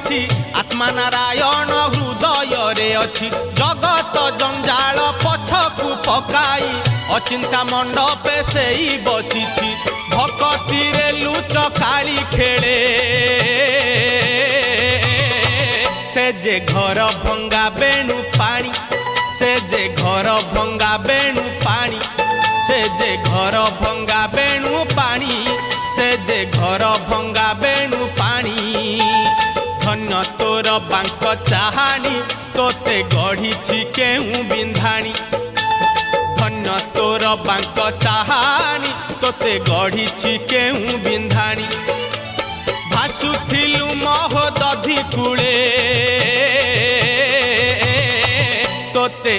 बसिछि आत्मा नारायण हृदय रे अछि जगत जंजाल पछकु पकाई अचिंता मंडपे सेई बसिछि भक्ति रे लुच काली खेले से जे घर भंगा बेणु पानी से जे घर भंगा बेणु पानी से जे घर भंगा बेणु पानी से जे घर भंगा बेणु पानी धन्य तोर बांक चाहानी तोते गढ़ी केहू बिंधाणी धन्य तोर बांक चाहानी तोते गढ़ी केहू बिंधाणी भासुथिलु महोदधि कूले तोते